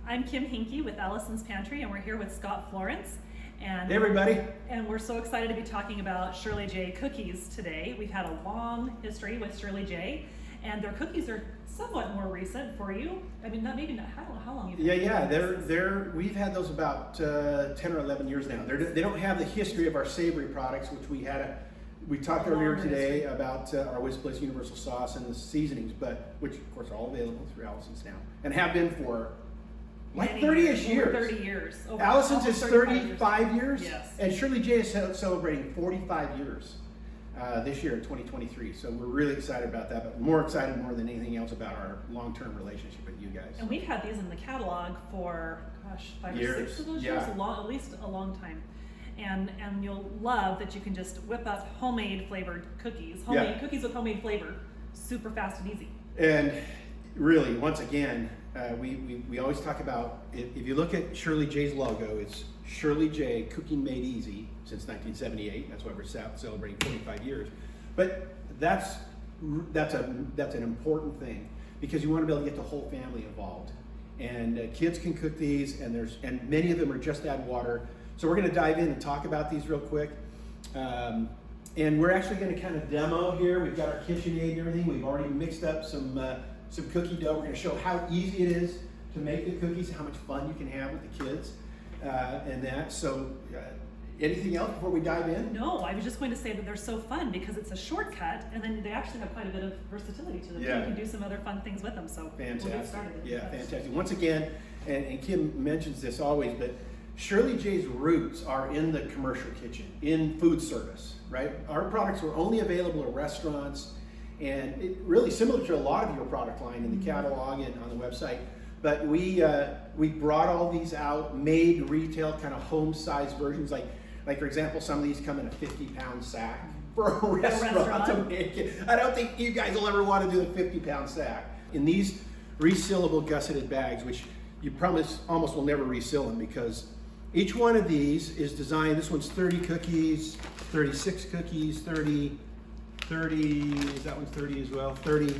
I'm Kim Hinkie with Allison's Pantry, and we're here with Scott Florence. And Hey everybody. And we're so excited to be talking about Shirley J cookies today. We've had a long history with Shirley J, and their cookies are somewhat more recent for you. I mean, I don't know how long you've had They're we've had those about 10 or 11 years now. They don't have the history of our savory products, which we talked earlier today about our Whiz Bliss Universal Sauce and the seasonings, but which of course are all available through Allison's now and have been for like 30-ish years. 30 years. Allison's is 35 years, yes. And Shirley J is celebrating 45 years this year in 2023. So we're really excited about that, but more excited more than anything else about our long-term relationship with you guys. And we've had these in the catalog for, 5 years. or 6 of those Yeah. years, at least a long time. And you'll love that you can just whip up homemade flavored cookies, cookies with homemade flavor, super fast and easy. And really, once again, we always talk about, if you look at Shirley J's logo, it's Shirley J Cooking Made Easy since 1978. That's why we're celebrating 45 years. But that's an important thing because you want to be able to get the whole family involved. And kids can cook these, and many of them are just add water. So we're going to dive in and talk about these real quick. And we're actually going to kind of demo here. We've got our KitchenAid and everything. We've already mixed up some cookie dough. We're going to show how easy it is to make the cookies, how much fun you can have with the kids, and that. So anything else before we dive in? No, I was just going to say that they're so fun because it's a shortcut, and then they actually have quite a bit of versatility to them. Yeah. You can do some other fun things with them. So Fantastic. We'll get started. Yeah, fantastic. Once again, and Kim mentions this always, but Shirley J's roots are in the commercial kitchen, in food service, right? Our products were only available at restaurants, and it really similar to a lot of your product line in the catalog and on the website. But we brought all these out, made retail kind of home-sized versions. Like for example, some of these come in a 50-pound sack for a restaurant to make it. I don't think you guys will ever want to do a 50-pound sack. In these resealable gusseted bags, which you promise almost will never reseal them because each one of these is designed, this one's 30 cookies, 36 cookies, 30, that one's 30 as well, 30,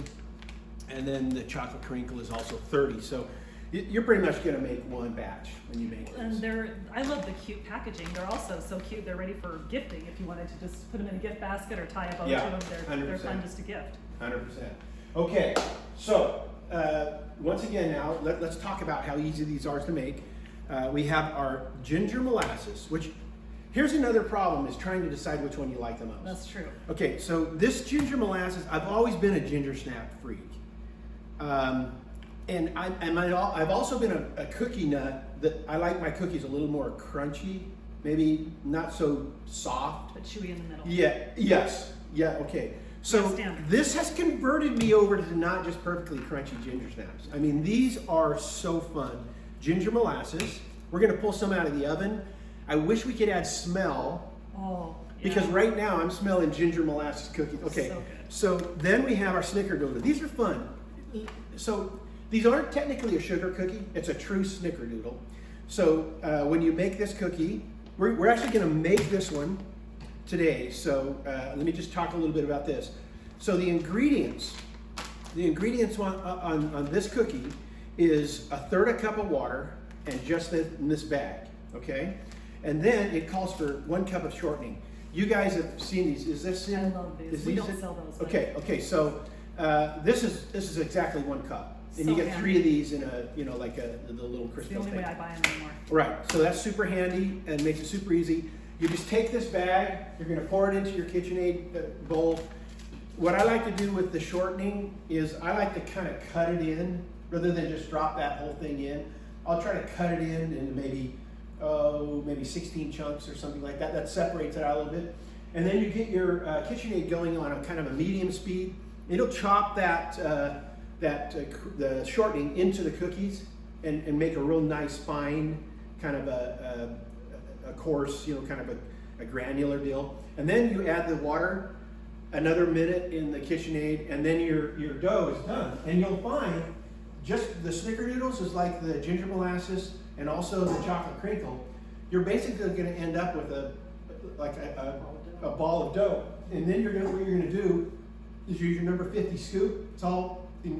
and then the chocolate crinkle is also 30. So you're pretty much gonna make one batch when you make And this. I love the cute packaging. They're also so cute. They're ready for gifting. If you wanted to just put them in a gift basket or tie a bow to them, they're fun just to gift. 100%. Okay, so once again now, let's talk about how easy these are to make. We have our ginger molasses, which here's another problem is trying to decide which one you like the most. That's true. Okay, so this ginger molasses, I've always been a ginger snap freak. And I've also been a cookie nut that I like my cookies a little more crunchy, maybe not so soft. But chewy in the middle. Yeah, okay. So this has converted me over to not just perfectly crunchy ginger snaps. I mean, these are so fun. Ginger molasses. We're gonna pull some out of the oven. I wish we could add smell. Oh, yeah. Because right now I'm smelling ginger molasses cookies. Okay, so then we have our snickerdoodle. These are fun. So these aren't technically a sugar cookie. It's a true snickerdoodle. So when you make this cookie, we're actually gonna make this one today. So let me just talk a little bit about this. So the ingredients on this cookie is 1/3 cup of water and just in this bag, okay? And then it calls for 1 cup of shortening. You guys have seen these. Is this? I love these. We don't sell those. Okay. So this is exactly 1 cup, and so you get handy. 3 of these in the little crystal. It's the only way I buy them anymore. Right. So that's super handy and makes it super easy. You just take this bag. You're going to pour it into your KitchenAid bowl. What I like to do with the shortening is I like to kind of cut it in rather than just drop that whole thing in. I'll try to cut it in into maybe 16 chunks or something like that. That separates it out a little bit. And then you get your KitchenAid going on a kind of a medium speed. It'll chop the shortening into the cookies and make a real nice fine kind of a coarse, kind of a granular deal. And then you add the water, another minute in the KitchenAid, and then your dough is done. And you'll find just the snickerdoodles is like the ginger molasses and also the chocolate crinkle. You're basically going to end up with a ball of dough. And then what you're going to do is use your number 50 scoop. It's all the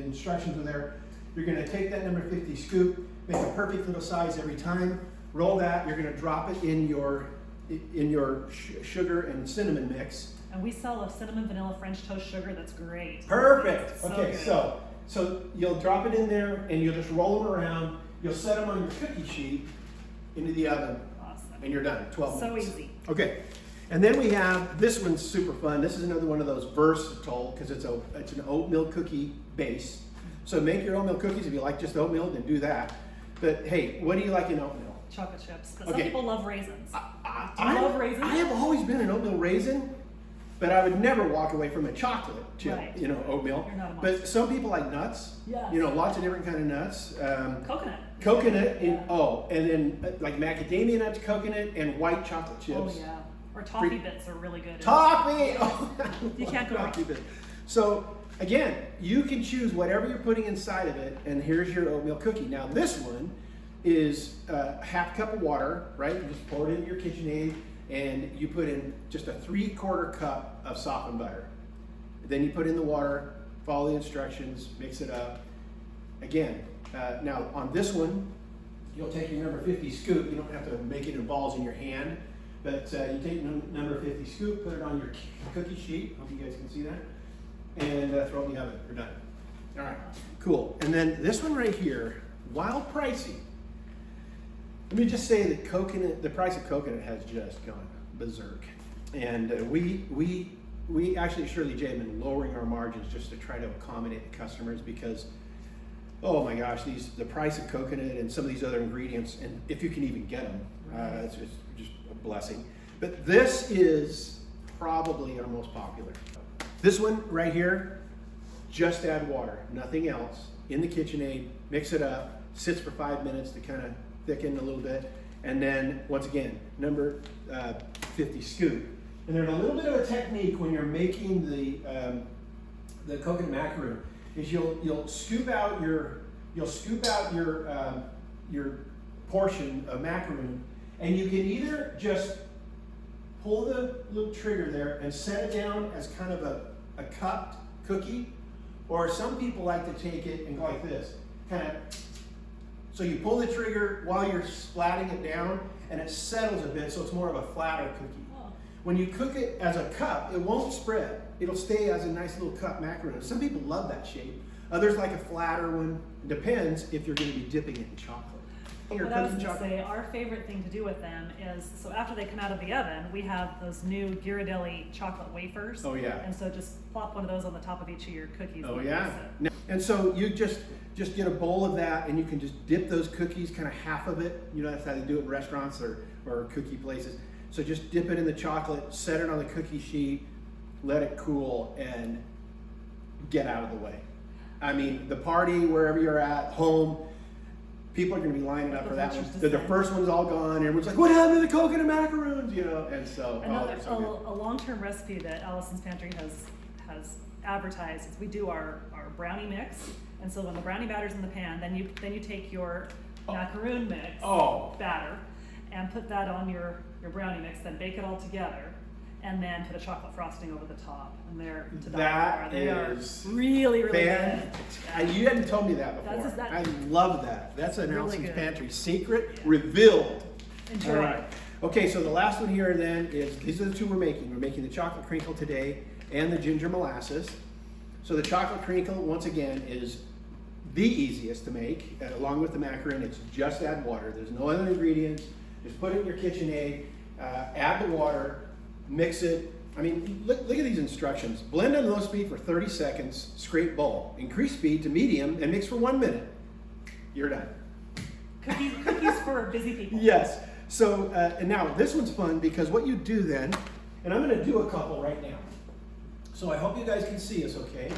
instructions are there. You're gonna take that number 50 scoop, make a perfect little size every time, roll that, you're gonna drop it in your sugar and cinnamon mix. And we sell a cinnamon vanilla French toast sugar that's great. Perfect. So Okay, good. so you'll drop it in there and you'll just roll them around. You'll set them on your cookie sheet into the oven, Awesome. and you're done. 12 So minutes. easy. Okay, and then we have this one's super fun. This is another one of those versatile because it's an oatmeal cookie base. So make your oatmeal cookies if you like just oatmeal, then do that. But hey, what do you like in oatmeal? Chocolate chips. But some Okay. people love raisins. I Do you love raisins? I have always been an oatmeal raisin, but I would never walk away from a chocolate chip, Right. oatmeal. You're not a But monster. some people like nuts. Yes. Lots of different kind of nuts. Coconut. Coconut, Yeah. and then like macadamia nuts, coconut, and white chocolate chips. Oh yeah. Or toffee bits are really good. Toffee! Oh, You can't go wrong. toffee bits. So again, you can choose whatever you're putting inside of it, and here's your oatmeal cookie. Now this one is half cup of water, right? You just pour it into your KitchenAid, and you put in just a 3/4 cup of softened butter. Then you put in the water, follow the instructions, mix it up. Again, now on this one, you'll take your number 50 scoop. You don't have to make it in balls in your hand, but you take number 50 scoop, put it on your cookie sheet. Hope you guys can see that. And throw it in the oven. You're done. All right, cool. And then this one right here, while pricey, let me just say that the price of coconut has just gone berserk. And we actually, Shirley J, have been lowering our margins just to try to accommodate the customers because, oh my gosh, the price of coconut and some of these other ingredients, and if you can even get them, it's just a blessing. But this is probably our most popular. This one right here, just add water, nothing else, in the KitchenAid, mix it up, sits for 5 minutes to kind of thicken a little bit, and then once again, number 50 scoop. And there's a little bit of a technique when you're making the coconut macaroon, is you'll scoop out your portion of macaroon, and you can either just pull the little trigger there and set it down as kind of a cupped cookie, or some people like to take it and go like this, kind of. So you pull the trigger while you're splatting it down, and it settles a bit, so it's more of a flatter cookie. Oh. When you cook it as a cup, it won't spread. It'll stay as a nice little cup macaroon. Some people love that shape. Others like a flatter one. Depends if you're going to be dipping it in chocolate. Or What I was cooking going to say, our favorite thing to do with them is, so after they come out of the oven, we have those new Ghirardelli chocolate wafers. Oh, yeah. And so just plop one of those on the top of each of your cookies. Oh and yeah. mix it. Now- And so you just get a bowl of that, and you can just dip those cookies, kind of half of it. That's how they do it in restaurants or cookie places. So just dip it in the chocolate, set it on the cookie sheet, let it cool, and get out of the way. I mean, the party, wherever you're at, home, people are going to be lining up for that one. The first one's all gone. Everyone's like, "What happened to the coconut macaroons?" And so Another they're so good. a long-term recipe that Allison's Pantry has advertised is we do our brownie mix, and so when the brownie batter's in the pan, then you take your macaroon mix batter and put that on your brownie mix, then bake it all together, and then put a chocolate frosting over the top, and they're to die for. They are really good. You hadn't told me that before. I love that. That's an Really Allison's good. Pantry secret revealed. Enjoy. All right. Okay, so the last one here then is, these are the two we're making. We're making the chocolate crinkle today and the ginger molasses. So the chocolate crinkle, once again, is the easiest to make, along with the macaroon. It's just add water. There's no other ingredients. Just put it in your KitchenAid, add the water, mix it. I mean, look at these instructions. Blend on low speed for 30 seconds, scrape bowl. Increase speed to medium and mix for 1 minute. You're done. Cookies for busy people. Yes. So, and now this one's fun because what you do then, and I'm going to do a couple right now. So I hope you guys can see us okay.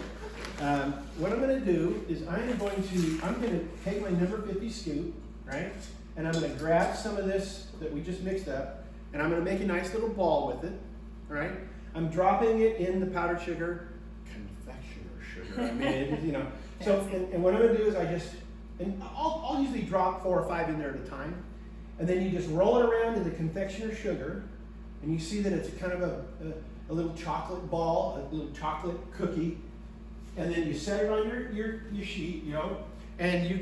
What I'm going to do is I'm going to take my number 50 scoop, right? And I'm going to grab some of this that we just mixed up, and I'm going to make a nice little ball with it, all right? I'm dropping it in the powdered sugar, confectioner sugar. I mean, So, and what I'm going to do is I'll usually drop 4 or 5 in there at a time, and then you just roll it around in the confectioner sugar, and you see that it's kind of a little chocolate ball, a little chocolate cookie, and then you set it on your sheet, And you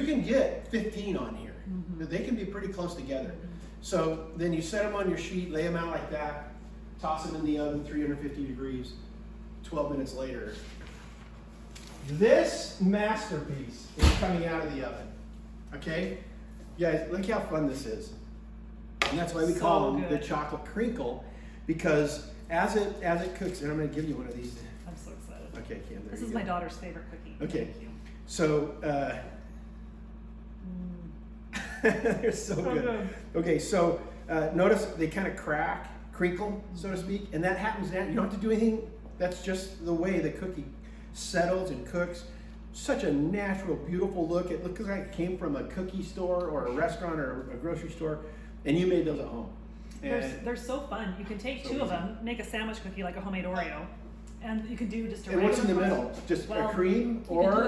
can get 15 on here. They can be pretty close together. So then you set them on your sheet, lay them out like that, toss them in the oven, 350 degrees. 12 minutes later, this masterpiece is coming out of the oven. Okay, guys, look how fun this is, and that's why we call them the chocolate crinkle, because as it cooks, and I'm going to give you one of these. I'm so excited. Okay, Kim. This is my daughter's favorite cookie. Okay, Thank you. so they're so good. Okay, so notice they kind of crinkle, so to speak, and that happens now. You don't have to do anything. That's just the way the cookie settles and cooks. Such a natural, beautiful look. It looks like it came from a cookie store or a restaurant or a grocery store, and you made those at home. They're so fun. You can take two of them, make a sandwich cookie like a homemade Oreo, and you can do just a And what's in the regular middle? Just a cream You can do or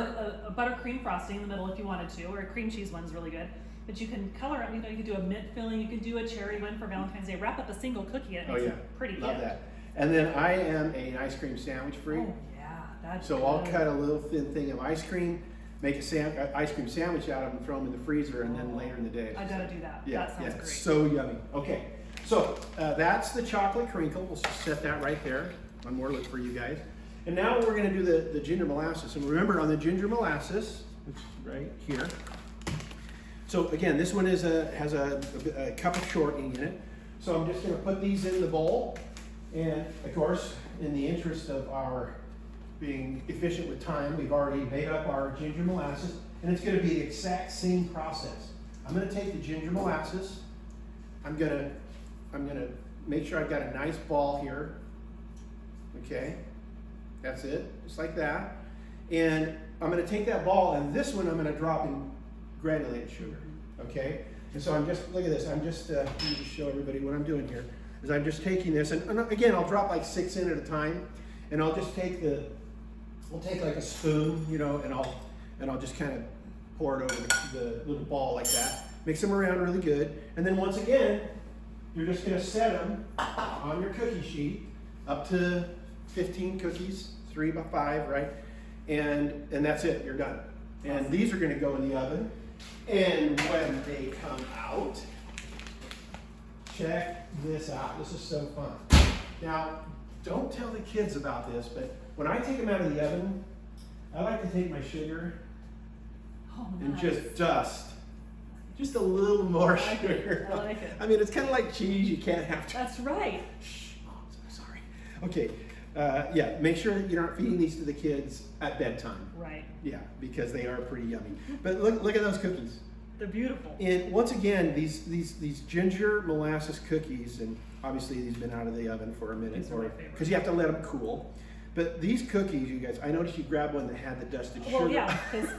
a buttercream frosting in the middle if you wanted to, or a cream cheese one's really good. But you can color it. You know, you can do a mint filling. You can do a cherry one for Valentine's Day. Wrap up a single cookie. It makes it pretty love gift. that. And then I am an ice cream sandwich freak. Oh yeah, that's So good. I'll cut a little thin thing of ice cream, make a ice cream sandwich out of them, throw them in the freezer, and then later in the day. I gotta do that. Yeah, That sounds great. so yummy. Okay, so that's the chocolate crinkle. We'll just set that right there. One more look for you guys. And now we're gonna do the ginger molasses. And remember, on the ginger molasses, which is right here. So again, this one has a cup of shortening in it. So I'm just gonna put these in the bowl. And of course, in the interest of our being efficient with time, we've already made up our ginger molasses, and it's gonna be the exact same process. I'm gonna take the ginger molasses, I'm gonna make sure I've got a nice ball here, okay? That's it, just like that. And I'm gonna take that ball, and this one I'm gonna drop in granulated sugar, okay? And so I'm just, look at this, I'm just, let me just show everybody what I'm doing here. Is I'm just taking this, and again, I'll drop like 6 in at a time, and I'll just take we'll take like a spoon, you know, and I'll just kind of pour it over the little ball like that. Mix them around really good, and then once again, you're just gonna set them on your cookie sheet, up to 15 cookies, 3 by 5, right? And that's it, you're done. And these are gonna go in the oven, and when they come out, check this out. This is so fun. Now, don't tell the kids about this, but when I take them out of the oven, I like to take my sugar and just dust just a little more sugar. I like it. I mean, it's kind of like cheese. You can't have to. That's right. Shh. Oh, sorry. Okay. Yeah, make sure you're not feeding these to the kids at bedtime. Right. Yeah, because they are pretty yummy. But look at those cookies. They're beautiful. And once again, these ginger molasses cookies, and obviously these have been out of the oven for a minute, These are my favorite. because you have to let them cool. But these cookies, you guys, I noticed you grabbed one that had the dusted sugar. Well, yeah, because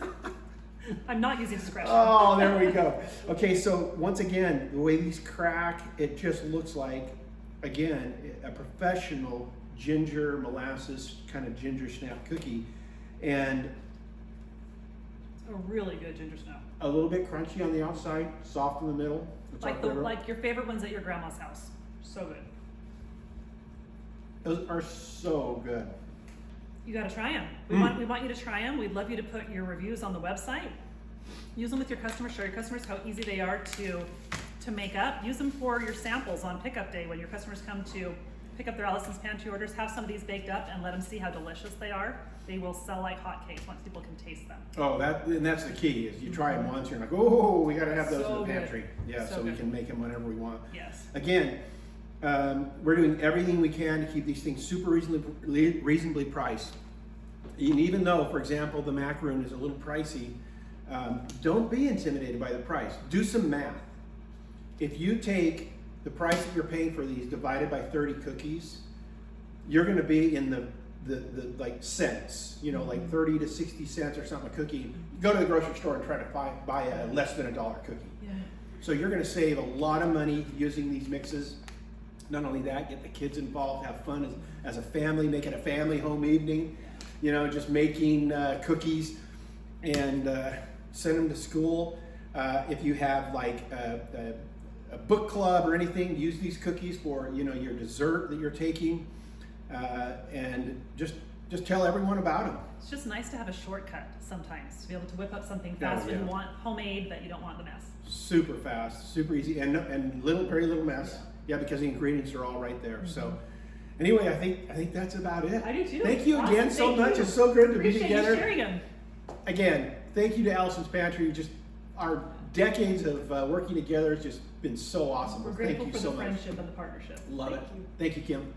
I'm not using discretion. Oh, there we go. Okay, so once again, the way these crack, it just looks like, again, a professional ginger molasses kind of ginger snap cookie, and A really good ginger snap. a little bit crunchy on the outside, soft in the middle. It's Like all good. like your favorite ones at your grandma's house. So good. Those are so good. You got to try them. We want you to try them. We'd love you to put your reviews on the website. Use them with your customers. Show your customers how easy they are to make up. Use them for your samples on pickup day when your customers come to pick up their Allison's Pantry orders. Have some of these baked up and let them see how delicious they are. They will sell like hotcakes once people can taste them. Oh, and that's the key, is you try them once, you're like, oh, we got to have those So in the good. pantry. Yeah, so we good. can make them whenever we want. Yes. Again, we're doing everything we can to keep these things super reasonably priced. And even though, for example, the macaroon is a little pricey, don't be intimidated by the price. Do some math. If you take the price that you're paying for these divided by 30 cookies, you're going to be in the like cents, you know, like 30 to 60 cents or something a cookie. Go to the grocery store and try to buy a less than $1 cookie. Yeah. So you're going to save a lot of money using these mixes. Not only that, get the kids involved, have fun as a family, make it a family home evening. You know, just making cookies and send them to school. If you have like a book club or anything, use these cookies for, you know, your dessert that you're taking. And just just tell everyone about them. It's just nice to have a shortcut sometimes, to be able to whip up something fast when you want homemade, but you don't want the mess. Super fast, super easy, and very little mess. Yeah, because the ingredients are all right there. Mm-hmm. So anyway, I think that's about it. I do too. Thank you again so Thank much. you. It's so good to Appreciate be together. You sharing them. Again, thank you to Allison's Pantry. Just our decades of working together has just been so awesome. We're Thank grateful you for so the much. friendship and the partnership. Love Thank it. you. Thank you, Kim.